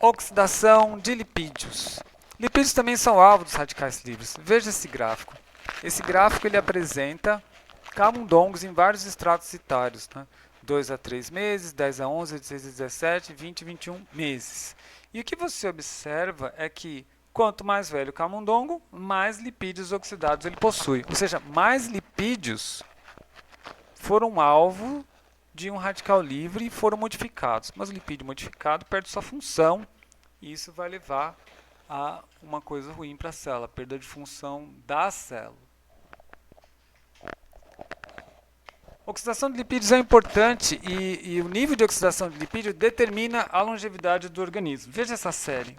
Oxidação de lipídios. Lipídios também são alvo dos radicais livres. Veja esse gráfico. Esse gráfico ele apresenta camundongos em vários estratos etários, né? 2 a 3 meses, 10 a 11, 16 a 17, 20 a 21 meses. E o que você observa é que quanto mais velho o camundongo, mais lipídios oxidados ele possui. Ou seja, mais lipídios foram alvo de um radical livre e foram modificados. Mas o lipídio modificado perde sua função e isso vai levar a uma coisa ruim para a célula, perda de função da célula. Oxidação de lipídios é importante e o nível de oxidação de lipídio determina a longevidade do organismo. Veja essa série.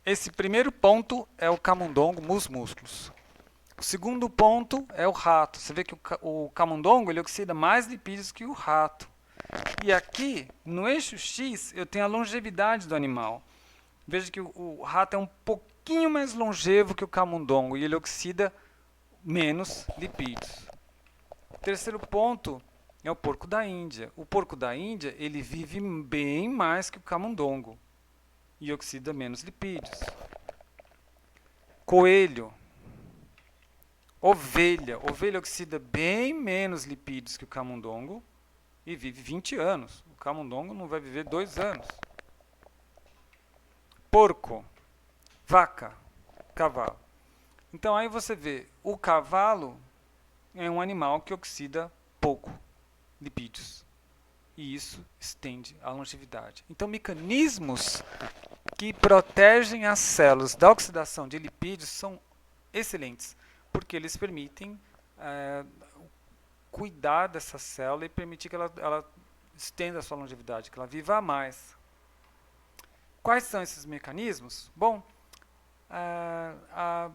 Esse primeiro ponto é o camundongo mus musculus. O segundo ponto é o rato. Você vê que o camundongo ele oxida mais lipídios que o rato. E aqui, no eixo X, eu tenho a longevidade do animal. Veja que o rato é um pouquinho mais longevo que o camundongo e ele oxida menos lipídios. O terceiro ponto é o porco da Índia. O porco da Índia ele vive bem mais que o camundongo e oxida menos lipídios. Coelho. Ovelha. Ovelha oxida bem menos lipídios que o camundongo e vive 20 anos. O camundongo não vai viver 2 anos. Porco. Vaca. Cavalo. Então aí você vê, o cavalo é um animal que oxida pouco lipídios. E isso estende a longevidade. Então mecanismos que protegem as células da oxidação de lipídios são excelentes, porque eles permitem cuidar dessa célula e permitir que ela estenda a sua longevidade, que ela viva mais. Quais são esses mecanismos? Bom, a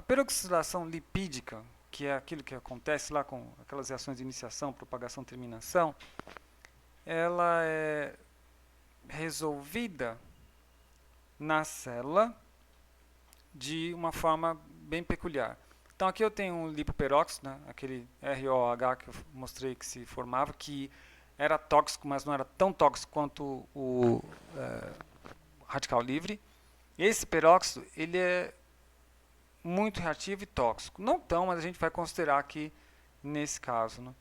peroxidação lipídica, que é aquilo que acontece lá com aquelas reações de iniciação, propagação, terminação, ela é resolvida na célula de uma forma bem peculiar. Então aqui eu tenho um lipoperóxido, né, aquele ROH que eu mostrei que se formava, que era tóxico, mas não era tão tóxico quanto o radical livre. Esse peróxido ele é muito reativo e tóxico. Não tão, mas a gente vai considerar aqui nesse caso. Né?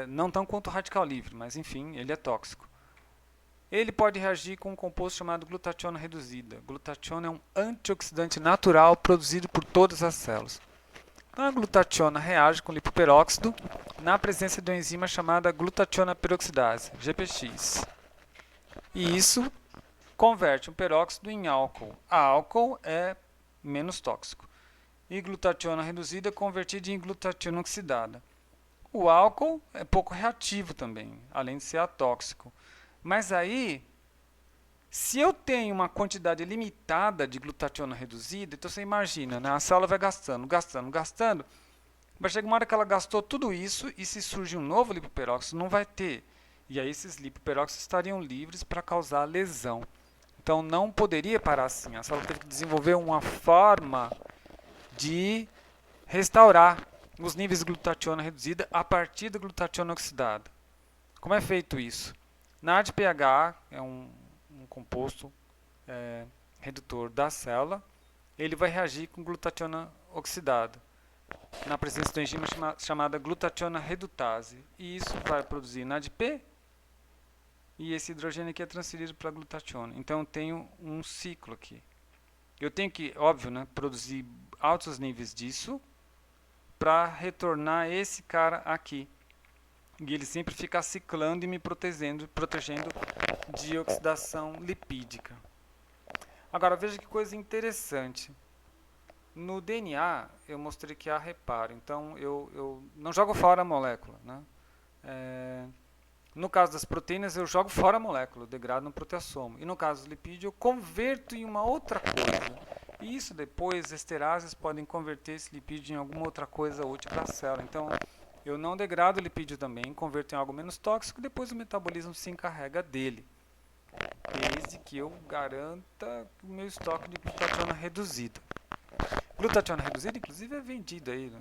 Não tão quanto o radical livre, mas enfim, ele é tóxico. Ele pode reagir com um composto chamado glutationa reduzida. Glutationa é um antioxidante natural produzido por todas as células. Então, a glutationa reage com lipoperóxido na presença de uma enzima chamada glutationa peroxidase, GPX. E isso converte um peróxido em álcool. A álcool é menos tóxico. E glutationa reduzida é convertida em glutationa oxidada. O álcool é pouco reativo também, além de ser atóxico. Mas aí, se eu tenho uma quantidade limitada de glutationa reduzida, então você imagina, né, a célula vai gastando, vai chegar uma hora que ela gastou tudo isso e se surge um novo lipoperóxido, não vai ter. E aí esses lipoperóxidos estariam livres para causar lesão. Então não poderia parar assim. A célula teve que desenvolver uma forma de restaurar os níveis de glutationa reduzida a partir da glutationa oxidada. Como é feito isso? Na ADPH é um composto redutor da célula, ele vai reagir com glutationa oxidada na presença de uma enzima chamada glutationa redutase. E isso vai produzir NADP e esse hidrogênio aqui é transferido para a glutationa. Então eu tenho um ciclo aqui. Eu tenho que, óbvio, né, produzir altos níveis disso para retornar esse cara aqui. E ele sempre fica ciclando e me protegendo de oxidação lipídica. Agora veja que coisa interessante. No DNA eu mostrei que há reparo, então eu não jogo fora a molécula. Né? No caso das proteínas eu jogo fora a molécula, eu degrado no proteassomo. E no caso do lipídio eu converto em uma outra coisa. E isso depois, esterases podem converter esse lipídio em alguma outra coisa útil para a célula. Então eu não degrado o lipídio também, converto em algo menos tóxico e depois o metabolismo se encarrega dele. Desde que eu garanta o meu estoque de glutationa reduzida. Glutationa reduzida, inclusive, é vendido aí. Né?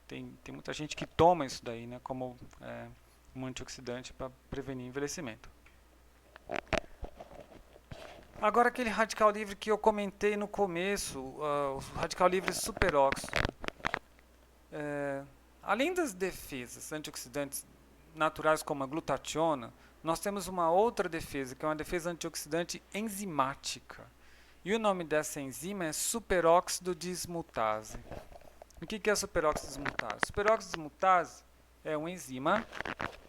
Tem muita gente que toma isso daí, né, como um antioxidante para prevenir envelhecimento. Agora aquele radical livre que eu comentei no começo, o radical livre superóxido. Além das defesas antioxidantes naturais como a glutationa, nós temos uma outra defesa, que é uma defesa antioxidante enzimática. E o nome dessa enzima é superóxido dismutase. O que é superóxido dismutase? Superóxido dismutase é uma enzima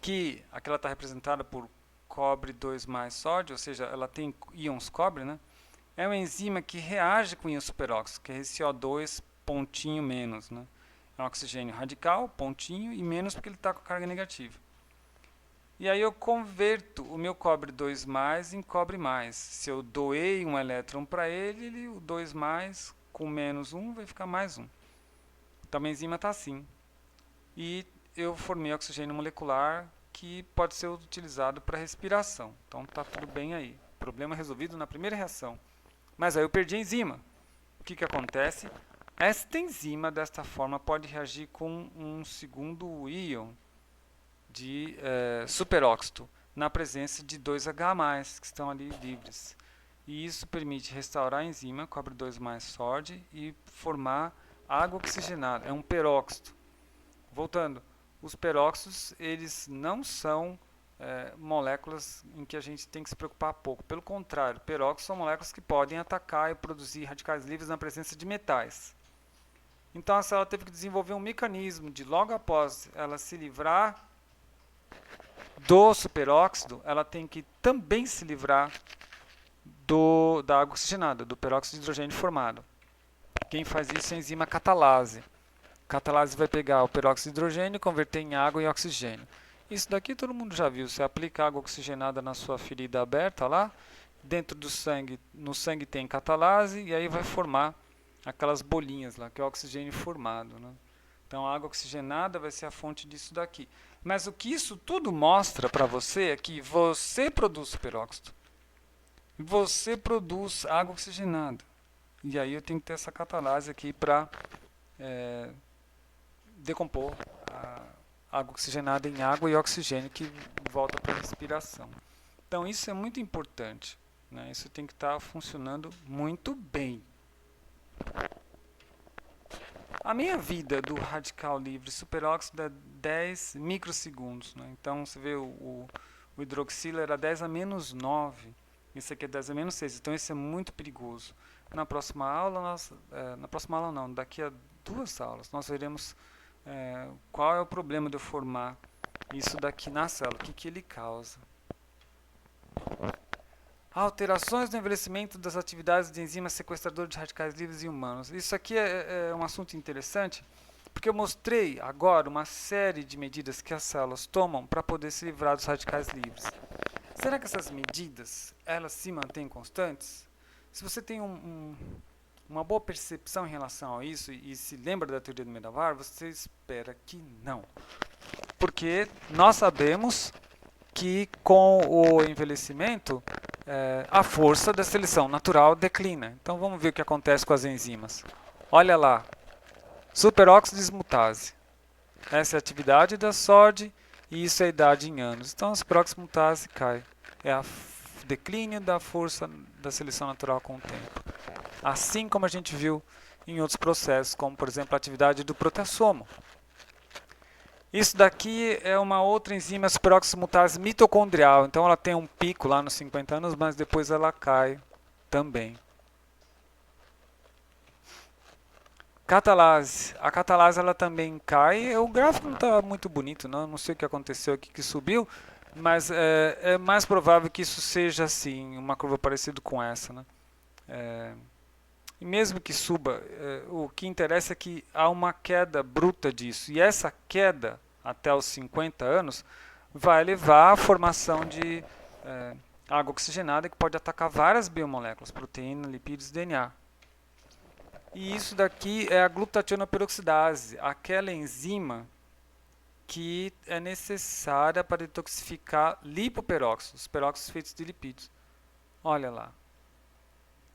que, aqui ela está representada por cobre 2 mais sódio, ou seja, ela tem íons cobre, né? É uma enzima que reage com íon superóxido, que é esse CO2 pontinho menos, né? É um oxigênio radical, pontinho, e menos porque ele está com carga negativa. E aí eu converto o meu cobre 2 mais em cobre mais. Se eu doei um elétron para ele, o 2 mais com menos 1 vai ficar mais 1. Então a enzima está assim. E eu formei oxigênio molecular que pode ser utilizado para respiração. Então está tudo bem aí. Problema resolvido na primeira reação. Mas aí eu perdi a enzima. O que acontece? Esta enzima, desta forma, pode reagir com um segundo íon de superóxido, na presença de 2H+, que estão ali livres. E isso permite restaurar a enzima, cobre 2 mais sódio, e formar água oxigenada. É um peróxido. Voltando, os peróxidos, eles não são moléculas em que a gente tem que se preocupar pouco. Pelo contrário, peróxidos são moléculas que podem atacar e produzir radicais livres na presença de metais. Então a célula teve que desenvolver um mecanismo de, logo após ela se livrar do superóxido, ela tem que também se livrar da água oxigenada, do peróxido de hidrogênio formado. Quem faz isso é a enzima catalase. A catalase vai pegar o peróxido de hidrogênio e converter em água e oxigênio. Isso daqui todo mundo já viu. Você aplica água oxigenada na sua ferida aberta lá, dentro do sangue, no sangue tem catalase e aí vai formar aquelas bolinhas lá, que é o oxigênio formado, né? Então a água oxigenada vai ser a fonte disso daqui. Mas o que isso tudo mostra para você é que você produz peróxido. Você produz água oxigenada. E aí eu tenho que ter essa catalase aqui para decompor a água oxigenada em água e oxigênio que volta para a respiração. Então isso é muito importante, né? Isso tem que estar funcionando muito bem. A minha vida do radical livre superóxido é 10 microsegundos, né? Então você vê o hidroxila era 10 a menos 9, esse aqui é 10 a menos 6, então esse é muito perigoso. Na próxima aula, na próxima aula não, daqui a 2 aulas, nós veremos qual é o problema de eu formar isso daqui na célula, o que ele causa. Alterações no envelhecimento das atividades de enzimas sequestradoras de radicais livres em humanos. Isso aqui é um assunto interessante, porque eu mostrei agora uma série de medidas que as células tomam para poder se livrar dos radicais livres. Será que essas medidas, elas se mantêm constantes? Se você tem uma boa percepção em relação a isso e se lembra da teoria do Mendelvar, você espera que não. Porque nós sabemos que com o envelhecimento a força da seleção natural declina. Então vamos ver o que acontece com as enzimas. Olha lá, superóxido dismutase. Essa é a atividade da SOD e isso é a idade em anos. Então a superóxido dismutase cai. É o declínio da força da seleção natural com o tempo. Assim como a gente viu em outros processos, como por exemplo a atividade do proteassomo. Isso daqui é uma outra enzima superóxido dismutase mitocondrial. Então ela tem um pico lá nos 50 anos, mas depois ela cai também. Catalase. A catalase ela também cai. O gráfico não está muito bonito, não sei o que aconteceu aqui que subiu, mas é mais provável que isso seja assim, uma curva parecida com essa, né? E mesmo que suba, o que interessa é que há uma queda bruta disso. E essa queda, até os 50 anos, vai levar à formação de água oxigenada que pode atacar várias biomoléculas, proteína, lipídios e DNA. E isso daqui é a glutationa peroxidase, aquela enzima que é necessária para detoxificar lipoperóxidos, peróxidos feitos de lipídios. Olha lá.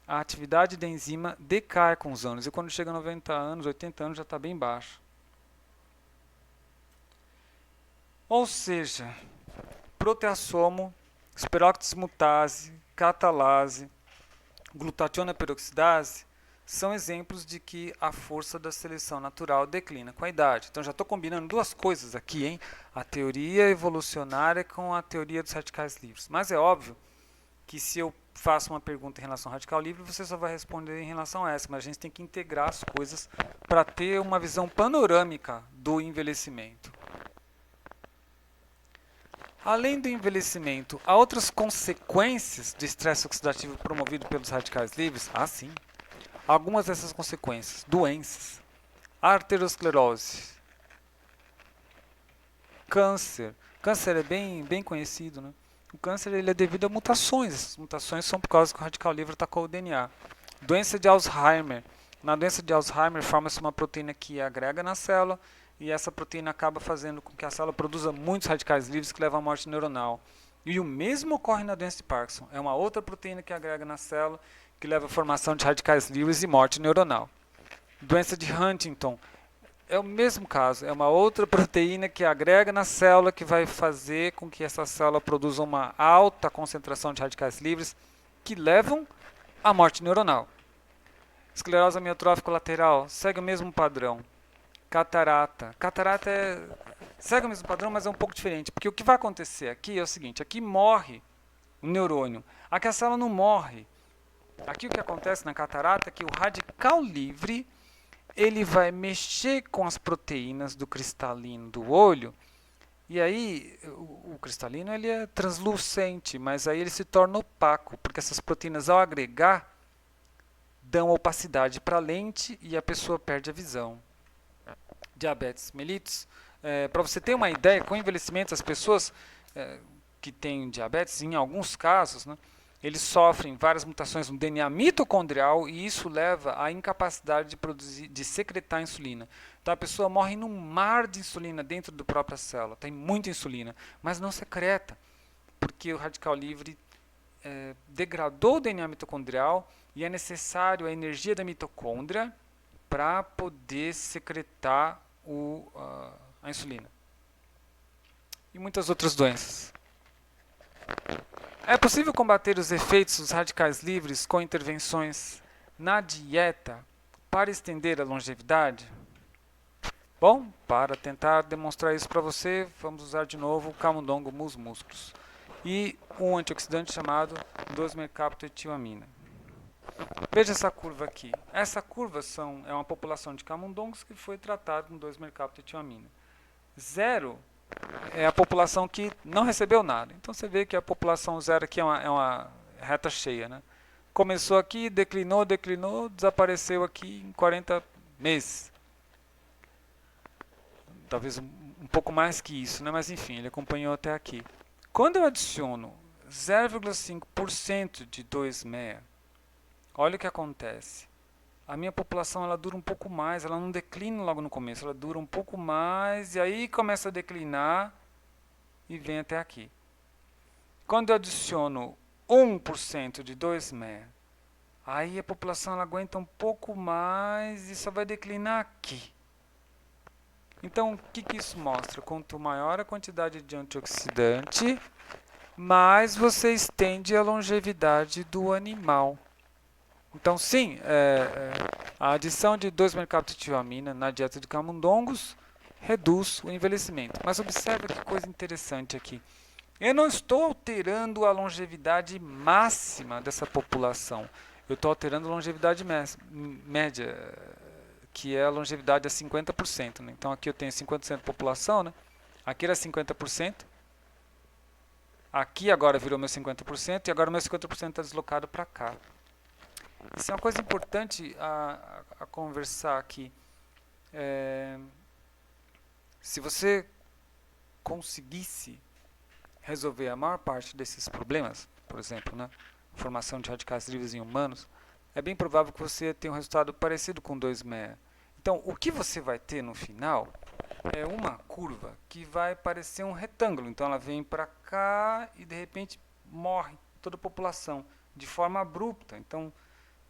A atividade da enzima decai com os anos, e quando chega a 90 anos, 80 anos, já está bem baixo. Ou seja, proteassomo, superóxido dismutase, catalase, glutationa peroxidase, são exemplos de que a força da seleção natural declina com a idade. Então já estou combinando duas coisas aqui, hein? A teoria evolucionária com a teoria dos radicais livres. Mas é óbvio que se eu faço uma pergunta em relação ao radical livre, você só vai responder em relação a essa, mas a gente tem que integrar as coisas para ter uma visão panorâmica do envelhecimento. Além do envelhecimento, há outras consequências do estresse oxidativo promovido pelos radicais livres? Ah, sim. Algumas dessas consequências: doenças, arteriosclerose, câncer. Câncer é bem conhecido, né? O câncer ele é devido a mutações. Essas mutações são por causa que o radical livre atacou o DNA. Doença de Alzheimer. Na doença de Alzheimer forma-se uma proteína que agrega na célula e essa proteína acaba fazendo com que a célula produza muitos radicais livres que levam à morte neuronal. E o mesmo ocorre na doença de Parkinson. É uma outra proteína que agrega na célula que leva à formação de radicais livres e morte neuronal. Doença de Huntington. É o mesmo caso, é uma outra proteína que agrega na célula que vai fazer com que essa célula produza uma alta concentração de radicais livres que levam à morte neuronal. Esclerose amiotrófica lateral segue o mesmo padrão. Catarata. Catarata segue o mesmo padrão, mas é um pouco diferente, porque o que vai acontecer aqui é o seguinte, aqui morre o neurônio, aqui a célula não morre. Aqui o que acontece na catarata é que o radical livre ele vai mexer com as proteínas do cristalino do olho, e aí o cristalino ele é translucente, mas aí ele se torna opaco, porque essas proteínas ao agregar dão opacidade para a lente e a pessoa perde a visão. Diabetes mellitus, para você ter uma ideia, com o envelhecimento as pessoas que têm diabetes, em alguns casos, né, eles sofrem várias mutações no DNA mitocondrial e isso leva à incapacidade de produzir, de secretar insulina. Então a pessoa morre num mar de insulina dentro da própria célula, tem muita insulina, mas não secreta, porque o radical livre degradou o DNA mitocondrial e é necessário a energia da mitocôndria para poder secretar a insulina. E muitas outras doenças. É possível combater os efeitos dos radicais livres com intervenções na dieta para estender a longevidade? Bom, para tentar demonstrar isso para você, vamos usar de novo o camundongo mus musculus e um antioxidante chamado 2-mercaptoetilamina. Veja essa curva aqui. Essa curva é uma população de camundongos que foi tratada com 2-mercaptoetilamina. 0 é a população que não recebeu nada. Então você vê que a população 0 aqui é uma reta cheia, né? Começou aqui, declinou, desapareceu aqui em 40 meses. Talvez um pouco mais que isso, né? Mas enfim, ele acompanhou até aqui. Quando eu adiciono 0,5% de 2,6, olha o que acontece. A minha população ela dura um pouco mais, ela não declina logo no começo, ela dura um pouco mais e aí começa a declinar e vem até aqui. Quando eu adiciono 1% de 2,6, aí a população ela aguenta um pouco mais e só vai declinar aqui. Então, o que isso mostra? Quanto maior a quantidade de antioxidante, mais você estende a longevidade do animal. Então, sim, a adição de 2-mercaptoetilamina na dieta de camundongos reduz o envelhecimento. Mas observe que coisa interessante aqui. Eu não estou alterando a longevidade máxima dessa população. Eu estou alterando a longevidade média, que é a longevidade a 50%. Né? Então, aqui eu tenho 50% da população, né? Aqui era 50%. Aqui agora virou meu 50% e agora meu 50% está deslocado para cá. Isso é uma coisa importante a conversar aqui. Se você conseguisse resolver a maior parte desses problemas, por exemplo, né, formação de radicais livres em humanos, é bem provável que você tenha um resultado parecido com 2,6. Então, o que você vai ter no final é uma curva que vai parecer um retângulo. Então, ela vem para cá e, de repente, morre toda a população de forma abrupta. Então,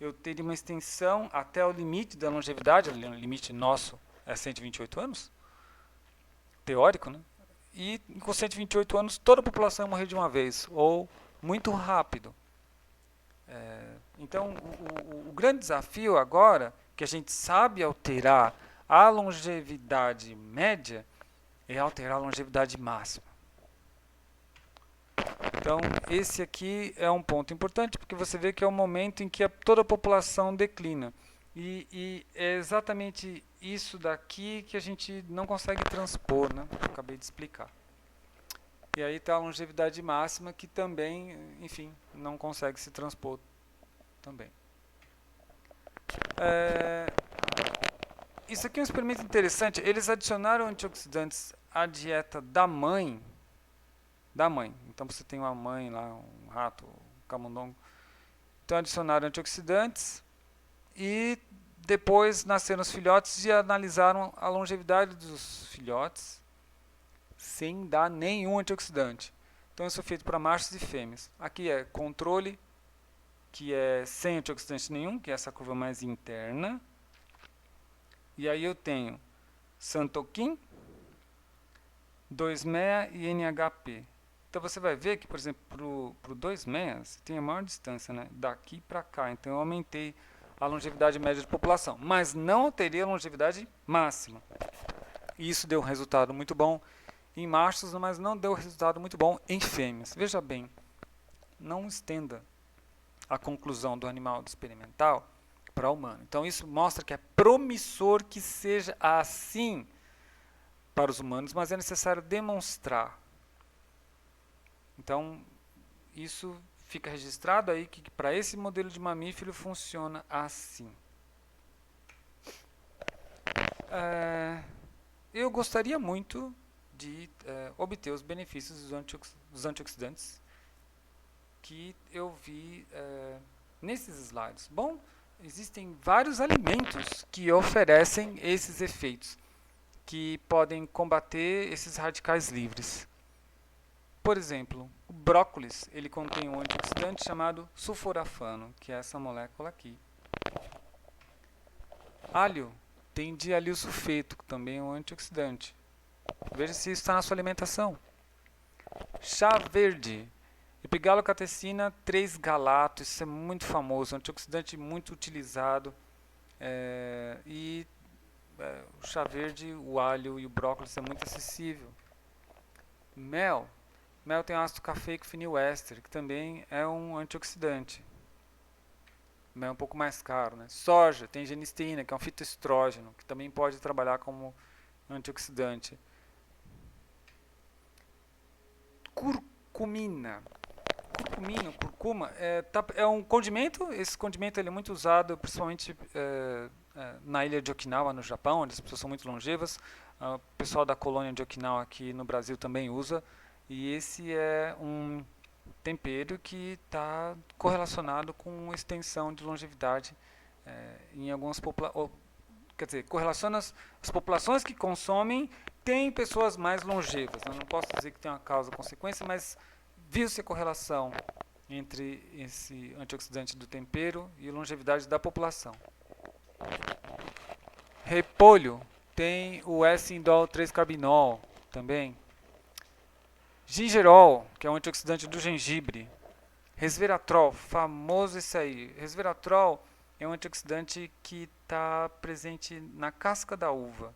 eu teria uma extensão até o limite da longevidade, o limite nosso é 128 anos, teórico, né? E com 128 anos toda a população ia morrer de uma vez, ou muito rápido. Então, o grande desafio agora, que a gente sabe alterar a longevidade média, é alterar a longevidade máxima. Então, esse aqui é um ponto importante, porque você vê que é o momento em que toda a população declina. E é exatamente isso daqui que a gente não consegue transpor, né? Eu acabei de explicar. E aí está a longevidade máxima, que também, enfim, não consegue se transpor também. Isso aqui é um experimento interessante. Eles adicionaram antioxidantes à dieta da mãe. Então você tem uma mãe lá, um rato, um camundongo. Então adicionaram antioxidantes e depois nasceram os filhotes e analisaram a longevidade dos filhotes sem dar nenhum antioxidante. Então isso é feito para machos e fêmeas. Aqui é controle, que é sem antioxidante nenhum, que é essa curva mais interna. E aí eu tenho Santoquim, 2,6 e NHP. Então você vai ver que, por exemplo, para o 2,6 tem a maior distância, né? Daqui para cá. Então eu aumentei a longevidade média de população, mas não alterei a longevidade máxima. E isso deu um resultado muito bom em machos, mas não deu resultado muito bom em fêmeas. Veja bem, não estenda a conclusão do animal experimental para o humano. Então isso mostra que é promissor que seja assim para os humanos, mas é necessário demonstrar. Então isso fica registrado aí que para esse modelo de mamífero funciona assim. Eu gostaria muito de obter os benefícios dos antioxidantes que eu vi nesses slides. Bom, existem vários alimentos que oferecem esses efeitos, que podem combater esses radicais livres. Por exemplo, o brócolis, ele contém um antioxidante chamado sulforafano, que é essa molécula aqui. Alho tem dialil sulfeto, que também é um antioxidante. Veja se isso está na sua alimentação. Chá verde, epigallocatecina 3-galato, isso é muito famoso, antioxidante muito utilizado. O chá verde, o alho e o brócolis é muito acessível. Mel tem ácido cafeico feniléster, que também é um antioxidante. Mel é um pouco mais caro, né? Soja tem genisteína, que é um fitoestrógeno, que também pode trabalhar como antioxidante. Curcuma é um condimento. Esse condimento ele é muito usado principalmente na ilha de Okinawa, no Japão, onde as pessoas são muito longevas. O pessoal da colônia de Okinawa aqui no Brasil também usa. E esse é um tempero que está correlacionado com extensão de longevidade em algumas populações. Quer dizer, correlaciona as populações que consomem têm pessoas mais longevas. Eu não posso dizer que tem uma causa-consequência, mas viu-se a correlação entre esse antioxidante do tempero e a longevidade da população. Repolho tem o S-indol 3-carbinol também. Gingerol, que é um antioxidante do gengibre. Resveratrol, famoso esse aí. Resveratrol é um antioxidante que está presente na casca da uva.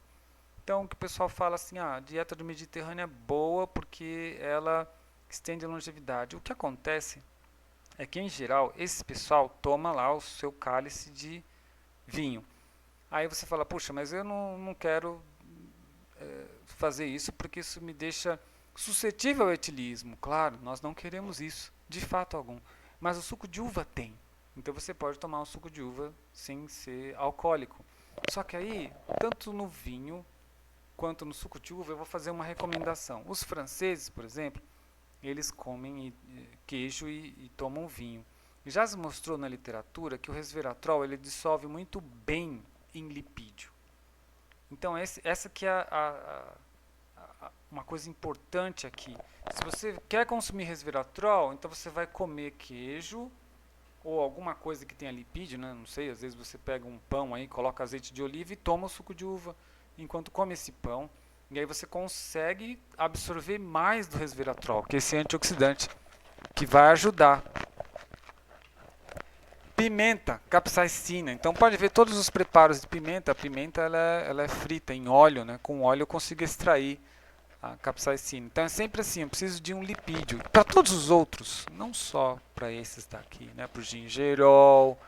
Então, o que o pessoal fala assim, a dieta do Mediterrâneo é boa porque ela estende a longevidade. O que acontece é que, em geral, esse pessoal toma lá o seu cálice de vinho. Aí você fala, puxa, mas eu não quero fazer isso porque isso me deixa suscetível ao etilismo. Claro, nós não queremos isso, de fato algum. Mas o suco de uva tem. Então você pode tomar um suco de uva sem ser alcoólico. Só que aí, tanto no vinho quanto no suco de uva, eu vou fazer uma recomendação. Os franceses, por exemplo, eles comem queijo e tomam vinho. Já se mostrou na literatura que o resveratrol ele dissolve muito bem em lipídio. Então essa que é uma coisa importante aqui. Se você quer consumir resveratrol, então você vai comer queijo ou alguma coisa que tenha lipídio, né? Não sei, às vezes você pega um pão aí, coloca azeite de oliva e toma o suco de uva enquanto come esse pão. E aí você consegue absorver mais do resveratrol, que é esse antioxidante, que vai ajudar. Pimenta, capsaicina. Então pode ver todos os preparos de pimenta. A pimenta ela é frita em óleo, né? Com óleo eu consigo extrair a capsaicina. Então é sempre assim, eu preciso de um lipídio. Para todos os outros, não só para esses daqui, né? Para o gingerol,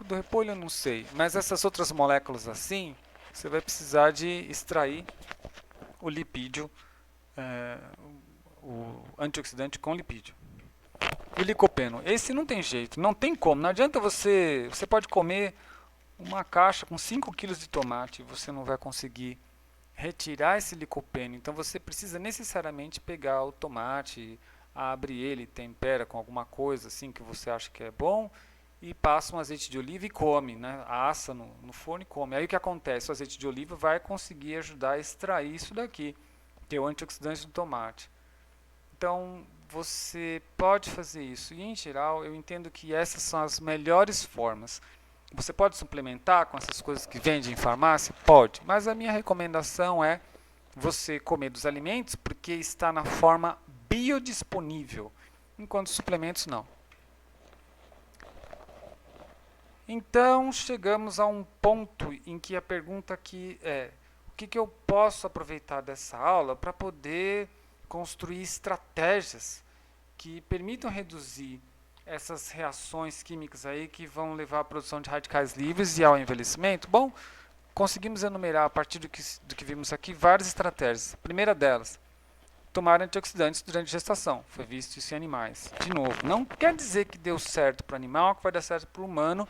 do repolho eu não sei. Mas essas outras moléculas assim, você vai precisar de extrair o lipídio, o antioxidante com lipídio. O licopeno, esse não tem jeito, não tem como. Não adianta você pode comer uma caixa com 5 quilos de tomate, você não vai conseguir retirar esse licopeno. Então você precisa necessariamente pegar o tomate, abre ele, tempera com alguma coisa assim que você acha que é bom e passa um azeite de oliva e come, né? Assa no forno e come. Aí o que acontece? O azeite de oliva vai conseguir ajudar a extrair isso daqui, que é o antioxidante do tomate. Então você pode fazer isso. E em geral eu entendo que essas são as melhores formas. Você pode suplementar com essas coisas que vendem em farmácia? Pode. Mas a minha recomendação é você comer dos alimentos porque está na forma biodisponível, enquanto suplementos não. Então chegamos a um ponto em que a pergunta aqui é: o que eu posso aproveitar dessa aula para poder construir estratégias que permitam reduzir essas reações químicas aí que vão levar à produção de radicais livres e ao envelhecimento? Bom, conseguimos enumerar a partir do que vimos aqui várias estratégias. A primeira delas, tomar antioxidantes durante a gestação. Foi visto isso em animais. De novo, não quer dizer que deu certo para o animal, que vai dar certo para o humano,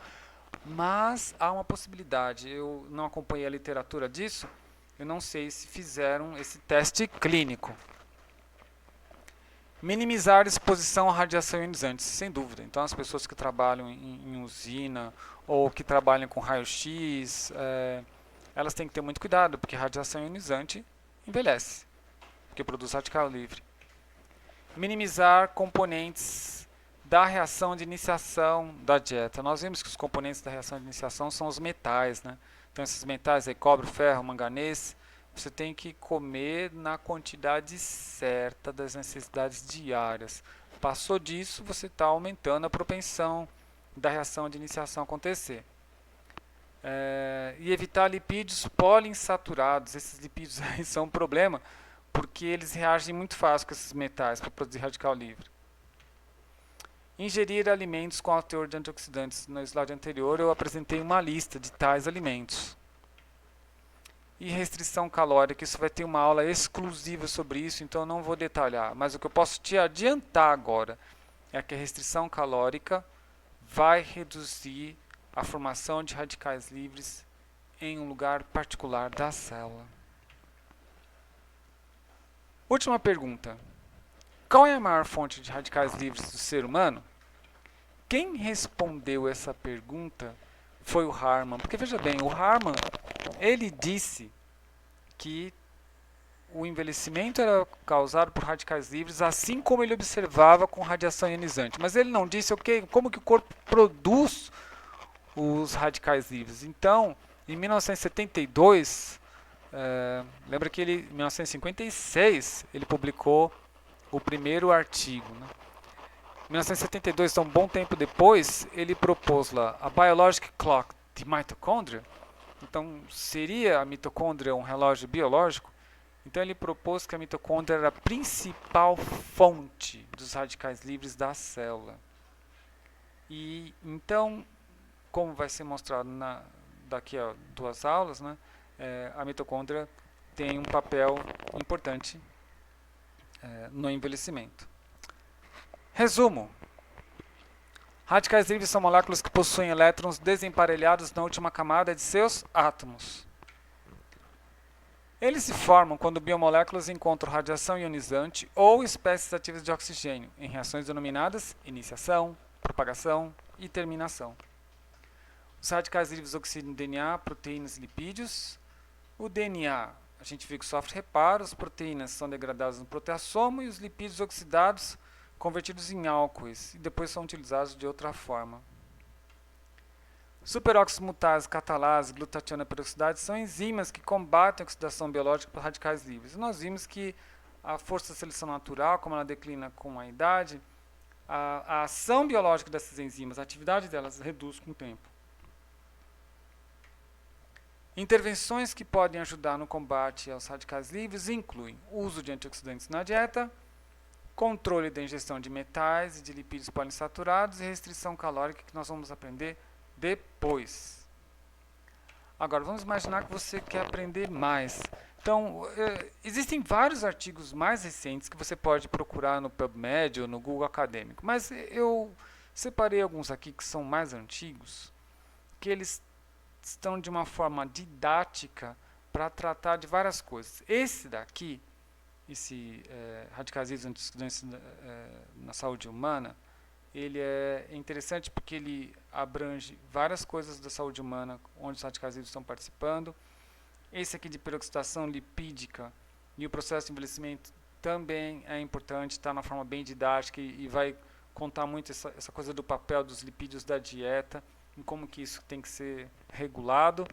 mas há uma possibilidade. Eu não acompanhei a literatura disso, eu não sei se fizeram esse teste clínico. Minimizar a exposição à radiação ionizante, sem dúvida. Então, as pessoas que trabalham em usina ou que trabalham com raio-x, elas têm que ter muito cuidado, porque radiação ionizante envelhece, porque produz radical livre. Minimizar componentes da reação de iniciação da dieta. Nós vimos que os componentes da reação de iniciação são os metais, né? Então, esses metais aí, cobre, ferro, manganês, você tem que comer na quantidade certa das necessidades diárias. Passou disso, você está aumentando a propensão da reação de iniciação acontecer. E evitar lipídios poliinsaturados. Esses lipídios aí são um problema, porque eles reagem muito fácil com esses metais para produzir radical livre. Ingerir alimentos com alto teor de antioxidantes. No slide anterior eu apresentei uma lista de tais alimentos. E restrição calórica, isso vai ter uma aula exclusiva sobre isso, então eu não vou detalhar. Mas o que eu posso te adiantar agora é que a restrição calórica vai reduzir a formação de radicais livres em um lugar particular da célula. Última pergunta. Qual é a maior fonte de radicais livres do ser humano? Quem respondeu essa pergunta foi o Harman. Porque veja bem, o Harman, ele disse que o envelhecimento era causado por radicais livres, assim como ele observava com radiação ionizante. Mas ele não disse como que o corpo produz os radicais livres. Então, em 1972, lembra que em 1956, ele publicou o primeiro artigo. Né? Em 1972, então um bom tempo depois, ele propôs lá a Biologic Clock de Mitochondria. Então, seria a mitocôndria um relógio biológico? Então, ele propôs que a mitocôndria era a principal fonte dos radicais livres da célula. E, então, como vai ser mostrado daqui a 2 aulas, né, a mitocôndria tem um papel importante no envelhecimento. Resumo. Radicais livres são moléculas que possuem elétrons desemparelhados na última camada de seus átomos. Eles se formam quando biomoléculas encontram radiação ionizante ou espécies ativas de oxigênio em reações denominadas iniciação, propagação e terminação. Os radicais livres oxidam o DNA, proteínas e lipídios. O DNA, a gente viu que sofre reparo, as proteínas são degradadas no proteassomo e os lipídios oxidados convertidos em álcoois e depois são utilizados de outra forma. Superóxidos mutase, catalase, glutationa peroxidase são enzimas que combatem a oxidação biológica por radicais livres. Nós vimos que a força da seleção natural, como ela declina com a idade, a ação biológica dessas enzimas, a atividade delas reduz com o tempo. Intervenções que podem ajudar no combate aos radicais livres incluem uso de antioxidantes na dieta, controle da ingestão de metais e de lipídios poliinsaturados e restrição calórica, que nós vamos aprender depois. Agora, vamos imaginar que você quer aprender mais. Então, existem vários artigos mais recentes que você pode procurar no PubMed ou no Google Acadêmico, mas eu separei alguns aqui que são mais antigos, que eles estão de uma forma didática para tratar de várias coisas. Esse daqui, esse radicais livres antioxidantes na saúde humana, ele é interessante porque ele abrange várias coisas da saúde humana onde os radicais livres estão participando. Esse aqui de peroxidação lipídica e o processo de envelhecimento também é importante, está na forma bem didática e vai contar muito essa coisa do papel dos lipídios da dieta, em como que isso tem que ser regulado.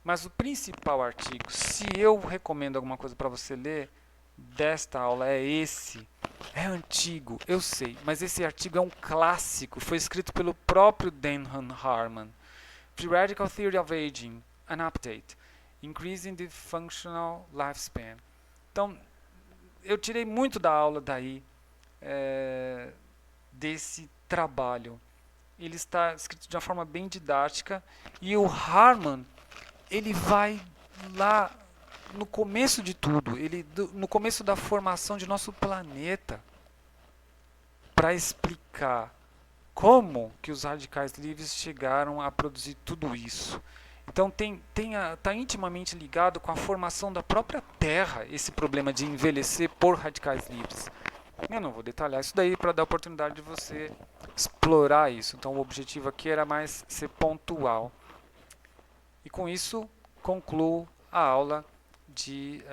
Mas o principal artigo, se eu recomendo alguma coisa para você ler desta aula, é esse. É antigo, eu sei, mas esse artigo é um clássico, foi escrito pelo próprio Dan Harman. Free Radical Theory of Aging, an Update, Increasing the Functional Lifespan. Então, eu tirei muito da aula daí, desse trabalho. Ele está escrito de uma forma bem didática e o Harman, ele vai lá no começo de tudo, no começo da formação de nosso planeta, para explicar como que os radicais livres chegaram a produzir tudo isso. Então está intimamente ligado com a formação da própria Terra, esse problema de envelhecer por radicais livres. Eu não vou detalhar isso daí para dar a oportunidade de você explorar isso. Então o objetivo aqui era mais ser pontual. E com isso concluo a aula de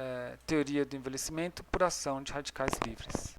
teoria do envelhecimento por ação de radicais livres.